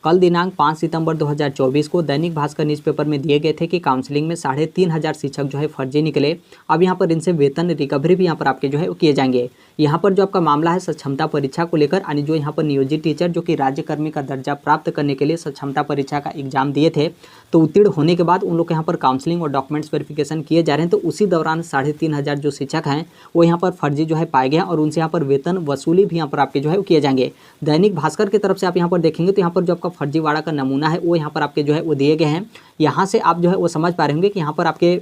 कल दिनांक 5 सितंबर 2024 को दैनिक भास्कर न्यूज़पेपर में दिए गए थे कि काउंसलिंग में 3,500 शिक्षक जो है फर्जी निकले। अब यहाँ पर इनसे वेतन रिकवरी भी यहाँ पर आपके जो है वो किए जाएंगे। यहाँ पर जो आपका मामला है सक्षमता परीक्षा को लेकर, यानी जो यहाँ पर नियोजित टीचर जो कि राज्यकर्मी का दर्जा प्राप्त करने के लिए सक्षमता परीक्षा का एग्जाम दिए थे, तो उत्तीर्ण होने के बाद उन लोग के यहाँ पर काउंसलिंग और डॉक्यूमेंट्स वेरिफिकेशन किए जा रहे हैं। तो उसी दौरान 3,500 जो शिक्षक हैं वो यहाँ पर फर्जी जो है पाए गए हैं और उनसे यहाँ पर वेतन वसूली भी यहाँ पर आपके जो है वो किए जाएंगे। दैनिक भास्कर की तरफ से आप यहाँ पर देखेंगे तो यहाँ पर जो आपका फर्जीवाड़ा का नमूना है वो यहाँ पर आपके जो है वो दिए गए हैं। यहाँ से आप जो है वो समझ पा रहे होंगे कि यहाँ पर आपके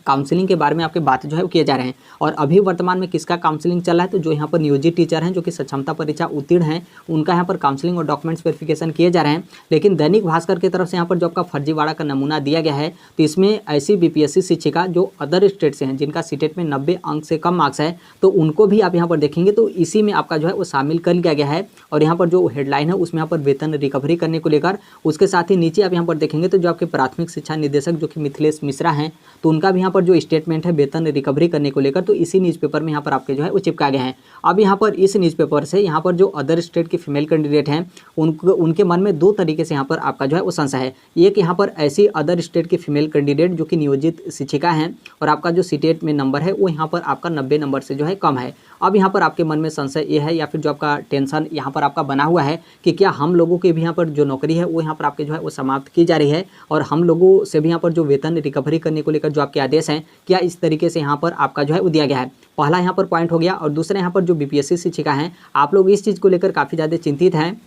काउंसलिंग के बारे में आपके बात जो है वो किए जा रहे हैं। और अभी वर्तमान में किसका काउंसलिंग चल रहा है, तो जो यहाँ पर नियोजित टीचर हैं जो कि सक्षमता परीक्षा उत्तीर्ण हैं उनका यहाँ पर काउंसलिंग और डॉक्यूमेंट्स वेरिफिकेशन किए जा रहे हैं। लेकिन दैनिक भास्कर की तरफ से यहाँ पर जो आपका फर्जीवाड़ा का नमूना दिया गया है, तो इसमें ऐसी बीपीएससी शिक्षिका जो अदर स्टेट से हैं जिनका सीटेट में 90 अंक से कम मार्क्स है, तो उनको भी आप यहाँ पर देखेंगे तो इसी में आपका जो है वो शामिल कर लिया गया है। और यहाँ पर जो हेडलाइन है उसमें यहाँ पर वेतन रिकवरी करने को लेकर, उसके साथ ही नीचे आप यहाँ पर देखेंगे तो जो आपके प्राथमिक शिक्षा निदेशक जो कि मिथिलेश मिश्रा हैं, तो उनका भी यहाँ पर जो स्टेटमेंट है वेतन रिकवरी करने को लेकर, तो इसी न्यूज़पेपर में यहाँ पर आपके जो है वो चिपका गया है। अब यहाँ पर इस न्यूज़पेपर से यहाँ पर जो अदर स्टेट के फीमेल कैंडिडेट हैं उनके मन में दो तरीके से यहाँ पर आपका जो है वो संशय है। एक यहाँ पर ऐसी अदर स्टेट के फीमेल कैंडिडेट जो कि नियोजित शिक्षिका हैं और आपका जो सीटेट में नंबर है वो यहाँ पर आपका 90 नंबर से जो है कम है। अब यहाँ पर आपके मन में संशय ये है या फिर जो आपका टेंशन यहाँ पर आपका बना हुआ है कि क्या हम लोगों की भी यहाँ पर जो नौकरी है वो यहाँ पर आपके जो है वो समाप्त की जा रही है और हम लोगों से भी यहाँ पर जो वेतन रिकवरी करने को लेकर जो आपके आदेश हैं क्या इस तरीके से यहाँ पर आपका जो है वो दिया गया है। पहला यहाँ पर पॉइंट हो गया। और दूसरा यहाँ पर जो बीपीएससी शिक्षिका हैं आप लोग इस चीज़ को लेकर काफ़ी ज़्यादा चिंतित हैं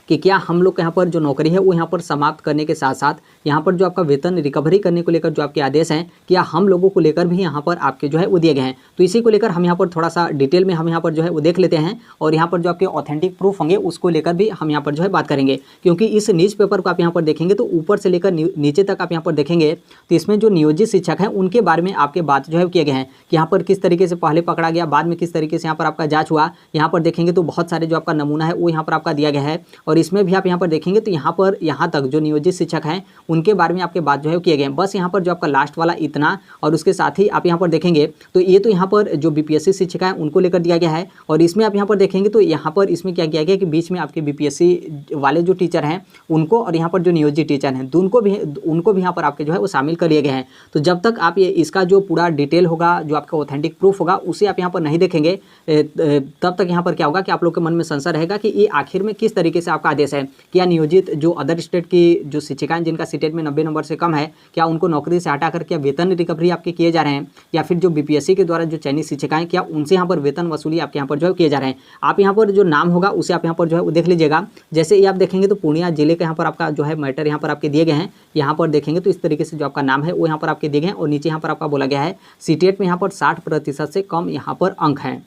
कि क्या हम लोग यहाँ पर जो नौकरी है वो यहाँ पर समाप्त करने के साथ साथ यहाँ पर जो आपका वेतन रिकवरी करने को लेकर जो आपके आदेश हैं क्या हम लोगों को लेकर भी यहाँ पर आपके जो है वो दिए गए हैं। तो इसी को लेकर हम यहाँ पर थोड़ा सा डिटेल में हम यहाँ पर जो है वो देख लेते हैं और यहाँ पर जो आपके ऑथेंटिक प्रूफ होंगे उसको लेकर भी हम यहाँ पर जो है बात करेंगे। क्योंकि इस न्यूज़पेपर को आप यहाँ पर देखेंगे तो ऊपर से लेकर नीचे तक आप यहाँ पर देखेंगे तो इसमें जो नियोजित शिक्षक हैं उनके बारे में आपके बात जो है किए गए हैं कि यहाँ पर किस तरीके से पहले पकड़ा गया, बाद में किस तरीके से यहाँ पर आपका जाँच हुआ। यहाँ पर देखेंगे तो बहुत सारे जो आपका नमूना है वो यहाँ पर आपका दिया गया है। और इसमें भी आप यहाँ पर देखेंगे तो यहाँ तक जो नियोजित शिक्षक हैं उनके बारे में आपके बात जो है किए गए हैं। बस यहाँ पर जो आपका लास्ट वाला इतना और उसके साथ ही आप यहाँ पर देखेंगे तो ये तो यहाँ पर जो बीपीएससी शिक्षिका है उनको लेकर दिया गया है। और इसमें आप यहाँ पर देखेंगे तो यहाँ पर इसमें क्या किया गया कि बीच में आपके बीपीएससी वाले जो टीचर हैं उनको और यहाँ पर जो नियोजित टीचर हैं उनको भी यहाँ पर आपके जो है वो शामिल कर लिए गए हैं। तो जब तक आप ये इसका जो पूरा डिटेल होगा जो आपका ऑथेंटिक प्रूफ होगा उसे आप यहाँ पर नहीं देखेंगे तब तक यहाँ पर क्या होगा कि आप लोग के मन में संशय रहेगा कि ये आखिर में किस तरीके से आपका आदेश है। क्या नियोजित जो अदर स्टेट की जो शिक्षिकाएं जिनका सीटेट में 90 नंबर से कम है क्या उनको नौकरी से हटाकर क्या वेतन रिकवरी आपके किए जा रहे हैं, या फिर जो बीपीएससी के द्वारा जो चयनित शिक्षिकाएं क्या उनसे यहाँ पर वेतन वसूली आपके यहाँ पर जो है किए जा रहे हैं। आप यहाँ पर जो नाम होगा उसे आप यहाँ पर जो है वो देख लीजिएगा। जैसे ये आप देखेंगे तो पूर्णिया जिले का यहाँ पर आपका जो है मैटर यहाँ पर आपके दिए गए हैं। यहाँ पर देखेंगे तो इस तरीके से जो आपका नाम है वो यहाँ पर आपके दिए गए हैं और नीचे यहाँ पर आपका बोला गया है सीटेट में यहाँ पर 60% से कम यहाँ पर अंक हैं।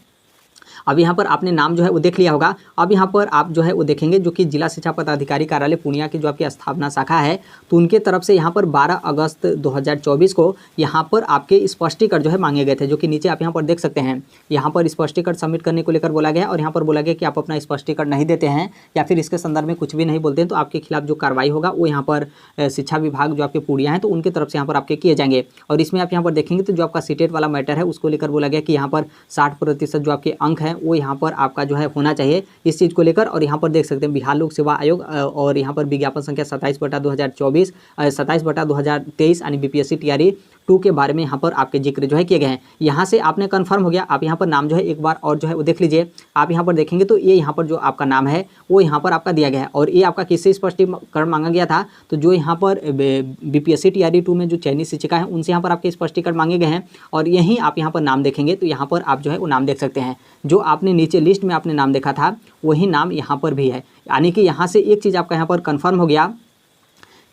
अब यहाँ पर आपने नाम जो है वो देख लिया होगा। अब यहाँ पर आप जो है वो देखेंगे जो कि जिला शिक्षा पदाधिकारी कार्यालय पूर्णिया की जो आपकी स्थापना शाखा है तो उनके तरफ से यहाँ पर 12 अगस्त 2024 को यहाँ पर आपके स्पष्टीकरण जो है मांगे गए थे, जो कि नीचे आप यहाँ पर देख सकते हैं। यहाँ पर स्पष्टीकरण सबमिट करने को लेकर बोला गया और यहाँ पर बोला गया कि आप अपना स्पष्टीकरण नहीं देते हैं या फिर इसके संदर्भ में कुछ भी नहीं बोलते हैं तो आपके खिलाफ जो कार्रवाई होगा वो यहाँ पर शिक्षा विभाग जो आपके पूर्णिया है तो उनकी तरफ से यहाँ पर आपके किए जाएंगे। और इसमें आप यहाँ पर देखेंगे तो जो आपका सीटेट वाला मैटर है उसको लेकर बोला गया कि यहाँ पर 60% जो आपके अंक हैं वो यहाँ पर आपका जो है होना चाहिए इस चीज़ को लेकर। और यहाँ पर देख सकते हैं बिहार लोक सेवा आयोग और यहाँ पर विज्ञापन संख्या 27/2024 27/2023 यानी बीपीएससी टीआरई 2 के बारे में यहाँ पर आपके जिक्र जो है किए गए हैं। यहाँ से आपने कन्फर्म हो गया। आप यहाँ पर नाम जो है एक बार और जो है वो देख लीजिए। आप यहाँ पर देखेंगे तो ये यहाँ पर जो आपका नाम है वो यहाँ पर आपका दिया गया है। और ये आपका किससे स्पष्टीकरण मांगा गया था, तो जो यहाँ पर बीपीएससी टीआरई 2 में जो चयनित शिक्षिका है उनसे यहाँ पर आपके स्पष्टीकरण मांगे गए हैं। और यहीं आप यहाँ पर नाम देखेंगे तो यहाँ पर आप जो है वो नाम देख सकते हैं। जो आपने नीचे लिस्ट में आपने नाम देखा था वही नाम यहाँ पर भी है। यानी कि यहाँ से एक चीज़ आपका यहाँ पर कन्फर्म हो गया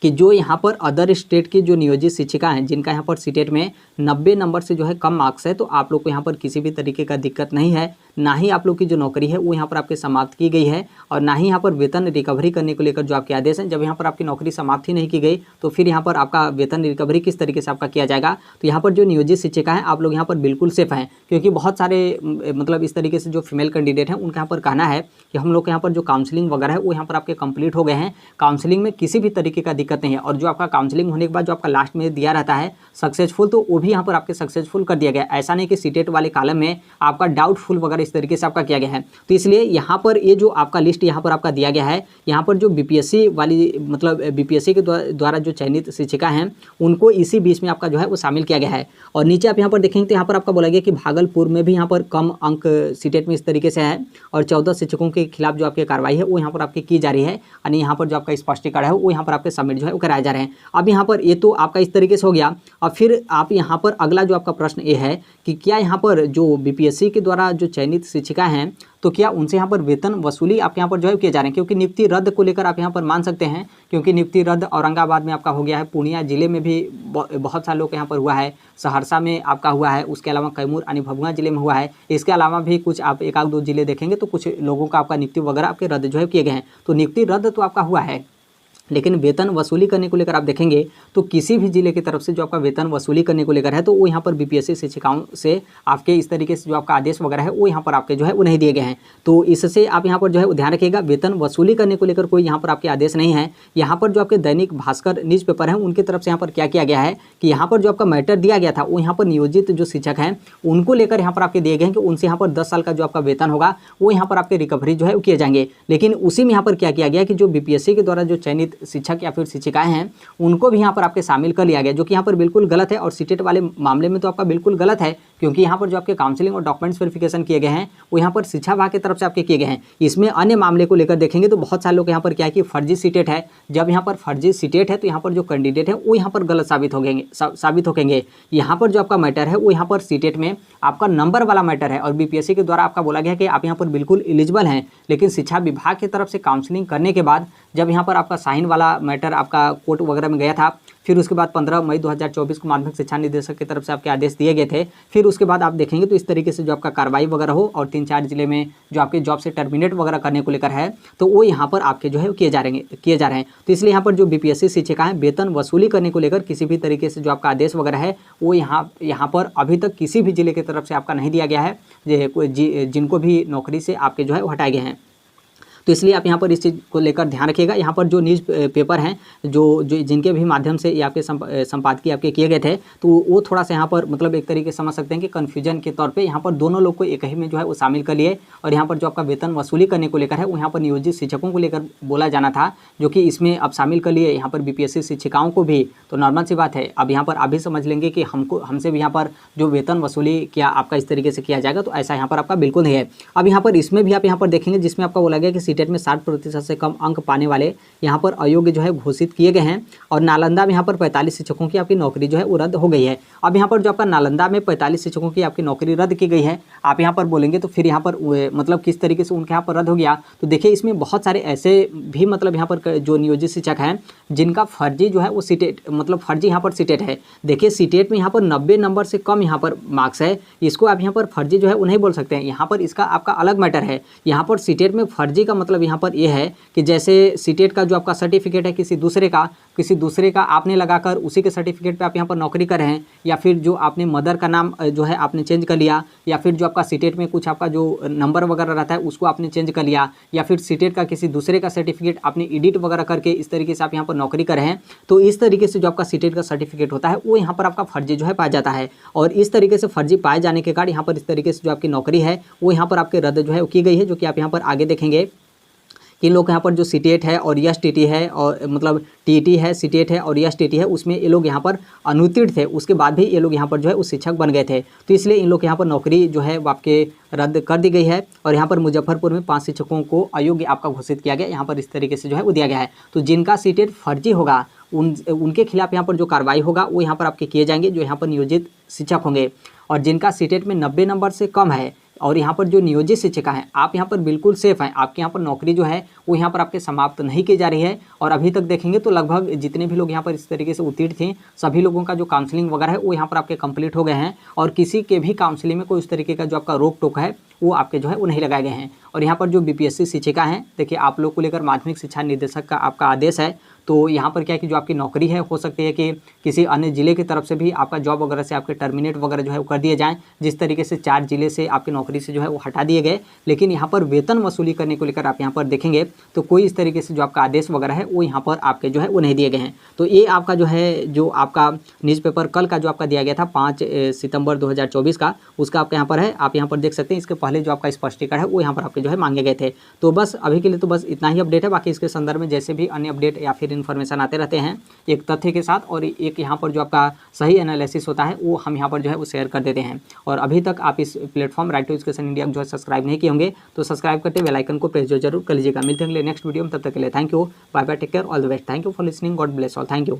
कि जो यहाँ पर अदर स्टेट की जो नियोजित शिक्षिका हैं जिनका यहाँ पर सीटेट में 90 नंबर से जो है कम मार्क्स है तो आप लोग को यहाँ पर किसी भी तरीके का दिक्कत नहीं है। ना ही आप लोग की जो नौकरी है वो यहाँ पर आपके समाप्त की गई है और ना ही यहाँ पर वेतन रिकवरी करने को लेकर जो आपके आदेश हैं। जब यहाँ पर आपकी नौकरी समाप्त ही नहीं की गई तो फिर यहाँ पर आपका वेतन रिकवरी किस तरीके से आपका किया जाएगा। तो यहाँ पर जो नियोजित शिक्षिका हैं आप लोग यहाँ पर बिल्कुल सेफ हैं, क्योंकि बहुत सारे मतलब इस तरीके से जो फीमेल कैंडिडेट हैं उनका यहाँ पर कहना है कि हम लोग के यहाँ पर जो काउंसलिंग वगैरह है वो यहाँ पर आपके कंप्लीट हो गए हैं, काउंसलिंग में किसी भी तरीके का दिक्कत दिक्कत नहीं है। और जो आपका काउंसलिंग होने के बाद जो आपका लास्ट में दिया रहता है सक्सेसफुल, तो वो भी यहाँ पर आपके सक्सेसफुल कर दिया गया है। ऐसा नहीं कि सीटेट वाले कॉलम में आपका डाउटफुल वगैरह इस तरीके से आपका किया गया है। तो इसलिए यहाँ पर ये जो आपका लिस्ट यहाँ पर आपका दिया गया है, यहाँ पर जो बीपीएससी वाली मतलब बीपीएससी के द्वारा जो चयनित शिक्षिका हैं उनको इसी बीच में आपका जो है वो शामिल किया गया है। और नीचे आप यहाँ पर देखेंगे तो यहाँ पर आपका बोला गया कि भागलपुर में भी यहाँ पर कम अंक सीटेट में इस तरीके से है और 14 शिक्षकों के खिलाफ जो आपकी कार्रवाई है वो यहाँ पर आपकी की जा रही है। यानी यहाँ पर जो आपका स्पष्टीकरण है वो यहाँ पर आपके सबमिट जो है वो कराए जा रहे हैं। अब यहाँ पर ये तो आपका इस तरीके से हो गया। अब फिर आप यहाँ पर अगला जो आपका प्रश्न ये है कि क्या यहाँ पर जो बीपीएससी के द्वारा जो चयनित शिक्षिका हैं तो क्या उनसे यहाँ पर वेतन वसूली आप यहाँ पर जो है किए जा रहे हैं, क्योंकि नियुक्ति रद्द को लेकर आप यहाँ पर मान सकते हैं, क्योंकि नियुक्ति रद्द औरंगाबाद में आपका हो गया है, पूर्णिया जिले में भी बहुत सारे लोग यहाँ पर हुआ है, सहरसा में आपका हुआ है, उसके अलावा कैमूर यानी भभुआ जिले में हुआ है। इसके अलावा भी कुछ आप एक आध दो जिले देखेंगे तो कुछ लोगों का आपका नियुक्ति वगैरह आपके रद्द जो है किए गए हैं। तो नियुक्ति रद्द तो आपका हुआ है, लेकिन वेतन वसूली करने को लेकर आप देखेंगे तो किसी भी जिले की तरफ से जो आपका वेतन वसूली करने को लेकर है तो वो यहाँ पर बीपीएससी शिक्षिकाओं से आपके इस तरीके से जो आपका आदेश वगैरह है वो यहाँ पर आपके जो है वो नहीं दिए गए हैं। तो इससे आप यहाँ पर जो है ध्यान रखिएगा, वेतन वसूली करने को लेकर कोई यहाँ पर आपके आदेश नहीं है। यहाँ पर जो आपके दैनिक भास्कर न्यूज़ पेपर है उनकी तरफ से यहाँ पर क्या किया गया है कि यहाँ पर जो आपका मैटर दिया गया था वो यहाँ पर नियोजित जो शिक्षक हैं उनको लेकर यहाँ पर आपके दिए गए हैं कि उनसे यहाँ पर 10 साल का जो आपका वेतन होगा वो यहाँ पर आपके रिकवरी जो है वो किए जाएंगे। लेकिन उसी में यहाँ पर क्या किया गया कि जो बीपीएससी के द्वारा जो चयनित शिक्षक या फिर शिक्षिकाएं हैं उनको भी यहाँ पर आपके शामिल कर लिया गया, जो कि यहाँ पर बिल्कुल गलत है। और सीटेट वाले मामले में तो आपका बिल्कुल गलत है, क्योंकि यहाँ पर जो आपके काउंसलिंग और डॉक्यूमेंट्स वेरिफिकेशन किए गए हैं वो यहाँ पर शिक्षा विभाग की तरफ से आपके किए गए हैं। इसमें अन्य मामले को लेकर देखेंगे तो बहुत सारे लोग यहाँ पर क्या है कि फर्जी सीटेट है। जब यहाँ पर फर्जी सीटेट है तो यहाँ पर जो कैंडिडेट है वो यहाँ पर गलत साबित होंगे। यहाँ पर जो आपका मैटर है वो यहाँ पर सीटेट में आपका नंबर वाला मैटर है और बीपीएससी के द्वारा आपका बोला गया कि आप यहाँ पर बिल्कुल एलिजिबल हैं। लेकिन शिक्षा विभाग की तरफ से काउंसलिंग करने के बाद जब यहाँ पर आपका साइन वाला मैटर आपका कोर्ट वगैरह में गया था, फिर उसके बाद 15 मई 2024 को माध्यमिक शिक्षा निदेशक की तरफ से आपके आदेश दिए गए थे। फिर उसके बाद आप देखेंगे तो इस तरीके से जो आपका कार्रवाई वगैरह हो और 3-4 जिले में जो आपके जॉब से टर्मिनेट वगैरह करने को लेकर है तो वो यहाँ पर आपके जो है किए जा रहे हैं। तो इसलिए यहाँ पर जो बीपीएससी शिक्षिकाएं वेतन वसूली करने को लेकर किसी भी तरीके से जो आपका आदेश वगैरह है वो यहाँ पर अभी तक किसी भी जिले की तरफ से आपका नहीं दिया गया है, जिनको भी नौकरी से आपके जो है वो हटाए गए हैं। तो इसलिए आप यहाँ पर इस चीज़ को लेकर ध्यान रखिएगा। यहाँ पर जो न्यूज़ पेपर हैं जो जिनके भी माध्यम से ये आपके संपादकीय आपके किए गए थे तो वो थोड़ा सा यहाँ पर मतलब एक तरीके से समझ सकते हैं कि कन्फ्यूजन के तौर पे यहाँ पर दोनों लोग को एक ही में जो है वो शामिल कर लिए। और यहाँ पर जो आपका वेतन वसूली करने को लेकर है वो यहाँ पर नियोजित शिक्षकों को लेकर बोला जाना था, जो कि इसमें अब शामिल कर लिए यहाँ पर बीपीएससी शिक्षिकाओं को भी। तो नॉर्मल सी बात है, अब यहाँ पर आप भी समझ लेंगे कि हमसे भी यहाँ पर जो वेतन वसूली क्या आपका इस तरीके से किया जाएगा, तो ऐसा यहाँ पर आपका बिल्कुल नहीं है। अब यहाँ पर इसमें भी आप यहाँ पर देखेंगे जिसमें आपका बोला गया कि सीटेट में 60% से कम अंक पाने वाले यहाँ पर अयोग्य जो है घोषित किए गए हैं। और नालंदा में यहाँ पर 45 शिक्षकों की आपकी नौकरी जो है वो रद्द हो गई है। अब यहाँ पर जो आपका नालंदा में 45 शिक्षकों की आपकी नौकरी रद्द की गई है, आप यहाँ पर बोलेंगे तो फिर यहाँ पर मतलब किस तरीके से उनके यहाँ पर रद्द हो गया। तो देखिए इसमें बहुत सारे ऐसे भी मतलब यहाँ पर जो नियोजित शिक्षक हैं जिनका फर्जी जो है वो सीटेट मतलब फर्जी यहाँ पर सीटेट है। देखिए सीटेट में यहाँ पर 90 नंबर से कम यहाँ पर मार्क्स है, इसको आप यहाँ पर फर्जी जो है वो नहीं बोल सकते हैं। यहाँ पर इसका आपका अलग मैटर है। यहाँ पर सीटेट में फर्जी का मतलब यहाँ पर ये है कि जैसे सीटेट का जो आपका सर्टिफिकेट है किसी दूसरे का आपने लगाकर उसी के सर्टिफिकेट पे आप यहाँ पर नौकरी कर रहे हैं, या फिर जो आपने मदर का नाम जो है आपने चेंज कर लिया, या फिर जो आपका सीटेट में कुछ आपका जो नंबर वगैरह रहता है उसको आपने चेंज कर लिया, या फिर सीटेट का किसी दूसरे का सर्टिफिकेट आपने एडिट वगैरह करके इस तरीके से आप यहाँ पर नौकरी कर रहे हैं। तो इस तरीके से जो आपका सीटेट का सर्टिफिकेट होता है वो यहाँ पर आपका फर्जी जो है पाया जाता है। और इस तरीके से फर्जी पाए जाने के कारण यहाँ पर इस तरीके से जो आपकी नौकरी है वो यहाँ पर आपके रद्द जो है की गई है, जो कि आप यहाँ पर आगे देखेंगे कि लोग यहाँ पर जो सीटेट है और एसटीटी है और मतलब टीटी है, सीटेट है और एसटीटी है, उसमें ये लोग यहाँ पर अनुत्तीर्ण थे, उसके बाद भी ये लोग यहाँ पर जो है उस शिक्षक बन गए थे। तो इसलिए इन लोग यहाँ पर नौकरी जो है आपके रद्द कर दी गई है। और यहाँ पर मुजफ्फरपुर में 5 शिक्षकों को अयोग्य आपका घोषित किया गया, यहाँ पर इस तरीके से जो है वो दिया गया है। तो जिनका सीटेट फर्जी होगा उनके खिलाफ यहाँ पर जो कार्रवाई होगा वो यहाँ पर आपके किए जाएंगे, जो यहाँ पर नियोजित शिक्षक होंगे। और जिनका सीटेट में 90 नंबर से कम है और यहाँ पर जो नियोजित शिक्षिका हैं, आप यहाँ पर बिल्कुल सेफ हैं। आपके यहाँ पर नौकरी जो है वो यहाँ पर आपके समाप्त नहीं की जा रही है। और अभी तक देखेंगे तो लगभग जितने भी लोग यहाँ पर इस तरीके से उत्तीर्ण थे सभी लोगों का जो काउंसलिंग वगैरह है वो यहाँ पर आपके कंप्लीट हो गए हैं। और किसी के भी काउंसलिंग में कोई इस तरीके का जो आपका रोक टोक है वो आपके जो है वो नहीं लगाए गए हैं। और यहाँ पर जो बीपीएससी शिक्षिका हैं, देखिए आप लोग को लेकर माध्यमिक शिक्षा निर्देशक का आपका आदेश है। तो यहाँ पर क्या है कि जो आपकी नौकरी है हो सकती है कि किसी अन्य ज़िले की तरफ से भी आपका जॉब वगैरह से आपके टर्मिनेट वगैरह जो है वो कर दिए जाएँ। जिस तरीके से 4 ज़िले से आपकी नौकरी से जो है वो हटा दिए गए, लेकिन यहाँ पर वेतन वसूली करने को लेकर आप यहाँ पर देखेंगे तो कोई इस तरीके से जो आपका आदेश वगैरह है वो यहाँ पर आपके जो है वो नहीं दिए गए हैं। तो ये आपका जो है जो आपका न्यूज़पेपर कल का जो आपका दिया गया था 5 सितंबर 2024 का, उसका आपके यहाँ पर है, आप यहाँ पर देख सकते हैं। इसके पहले जो आपका स्पष्टीकरण है वो यहाँ पर आपके जो है मांगे गए थे। तो बस अभी के लिए तो बस इतना ही अपडेट है। बाकी इसके संदर्भ में जैसे भी अन्य अपडेट या फिर इन्फॉर्मेशन आते रहते हैं एक तथ्य के साथ और एक यहाँ पर जो आपका सही एनालिसिस होता है वो हम यहाँ पर जो है वो शेयर कर देते हैं। और अभी तक आप इस platform right to education India को जो है सब्सक्राइब नहीं किए होंगे तो सब्सक्राइब करते बेल आइकन को प्रेस जरूर कर लीजिएगा। मिलते हैं अगले नेक्स्ट वीडियो में, तब तक के लिए thank you, bye bye, take care, all the best, thank you for listening, God bless all, thank you.